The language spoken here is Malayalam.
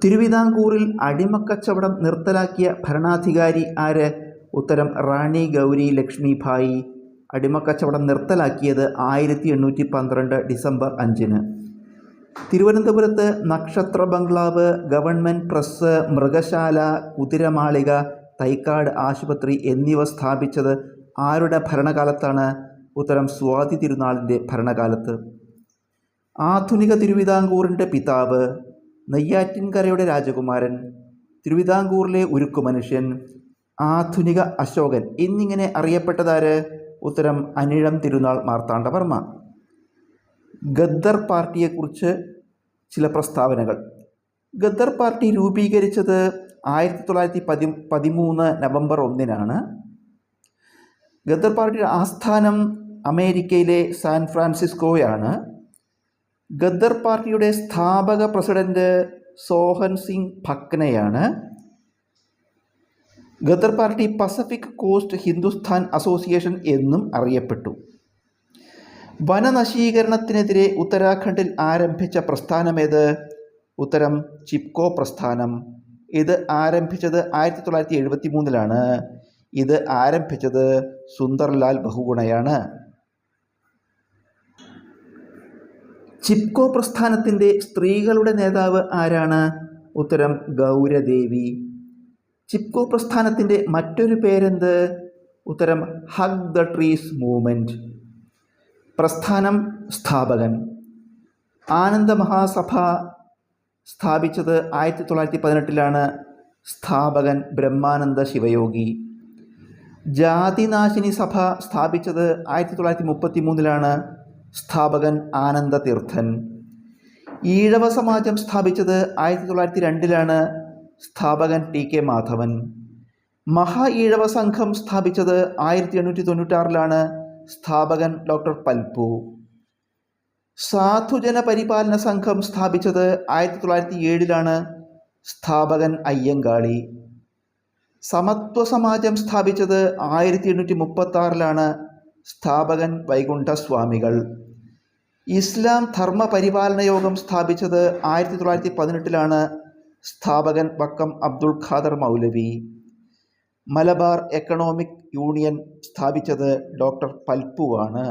തിരുവിതാംകൂറിൽ അടിമക്കച്ചവടം നിർത്തലാക്കിയ ഭരണാധികാരി ആര്? ഉത്തരം റാണി ഗൗരി ലക്ഷ്മിഭായി. അടിമക്കച്ചവടം നിർത്തലാക്കിയത് 1812 ഡിസംബർ 5-ന്. തിരുവനന്തപുരത്ത് നക്ഷത്ര ബംഗ്ലാവ്, ഗവൺമെൻറ് പ്രസ്, മൃഗശാല, കുതിരമാളിക, തൈക്കാട് ആശുപത്രി എന്നിവ സ്ഥാപിച്ചത് ആരുടെ ഭരണകാലത്താണ്? ഉത്തരം സ്വാതി തിരുനാളിൻ്റെ ഭരണകാലത്ത്. ആധുനിക തിരുവിതാംകൂറിൻ്റെ പിതാവ്, നെയ്യാറ്റിൻകരയുടെ രാജകുമാരൻ, തിരുവിതാംകൂറിലെ ഉരുക്കു മനുഷ്യൻ, ആധുനിക അശോകൻ എന്നിങ്ങനെ അറിയപ്പെട്ടതാര്? ഉത്തരം അനിഴം തിരുനാൾ മാർത്താണ്ഡവർമ്മ. ഗദ്ദർ പാർട്ടിയെക്കുറിച്ച് ചില പ്രസ്താവനകൾ. ഗദ്ദർ പാർട്ടി രൂപീകരിച്ചത് 1913 നവംബർ 1-നാണ്. ഗദ്ദർ പാർട്ടിയുടെ ആസ്ഥാനം അമേരിക്കയിലെ സാൻ ഫ്രാൻസിസ്കോയാണ്. ഗദ്ദർ പാർട്ടിയുടെ സ്ഥാപക പ്രസിഡന്റ് സോഹൻ സിംഗ് ഭക്നയാണ്. Ghadar party Pacific Coast Hindustan Association എന്നും അറിയപ്പെട്ടു. വനനശീകരണത്തിനെതിരെ ഉത്തരാഖണ്ഡിൽ ആരംഭിച്ച പ്രസ്ഥാനമേത്? ഉത്തരം ചിപ്കോ പ്രസ്ഥാനം. ഇത് ആരംഭിച്ചത് 1973-ലാണ്. ഇത് ആരംഭിച്ചത് സുന്ദർലാൽ ബഹുഗുണയാണ്. ചിപ്കോ പ്രസ്ഥാനത്തിൻ്റെ സ്ത്രീകളുടെ നേതാവ് ആരാണ്? ഉത്തരം ഗൗരദേവി. ചിപ്കോ പ്രസ്ഥാനത്തിൻ്റെ മറ്റൊരു പേരെന്ത്? ഉത്തരം ഹഗ് ദ ട്രീസ് മൂവ്മെൻറ്റ്. പ്രസ്ഥാനം സ്ഥാപകൻ. ആനന്ദ മഹാസഭ സ്ഥാപിച്ചത് 1918-ലാണ്. സ്ഥാപകൻ ബ്രഹ്മാനന്ദ ശിവയോഗി. ജാതിനാശിനി സഭ സ്ഥാപിച്ചത് 1933-ലാണ്. സ്ഥാപകൻ ആനന്ദ തീർത്ഥൻ. ഈഴവ സമാജം സ്ഥാപിച്ചത് 1902-ലാണ്. സ്ഥാപകൻ ടി.കെ. മാധവൻ. മഹാ ഈഴവ സംഘം സ്ഥാപിച്ചത് 1896-ലാണ്. സ്ഥാപകൻ ഡോക്ടർ പൽപ്പു. സാധുജന പരിപാലന സംഘം സ്ഥാപിച്ചത് 1907-ലാണ്. സ്ഥാപകൻ അയ്യങ്കാളി. സമത്വ സമാജം സ്ഥാപിച്ചത് 1836-ലാണ്. സ്ഥാപകൻ വൈകുണ്ഠസ്വാമികൾ. ഇസ്ലാം ധർമ്മ പരിപാലന യോഗം സ്ഥാപിച്ചത് 1918-ലാണ്. സ്ഥാപകൻ വക്കം അബ്ദുൾ ഖാദർ മൗലവി. മലബാർ എക്കണോമിക് യൂണിയൻ സ്ഥാപിച്ചത് ഡോക്ടർ പൽപ്പുവാണ്.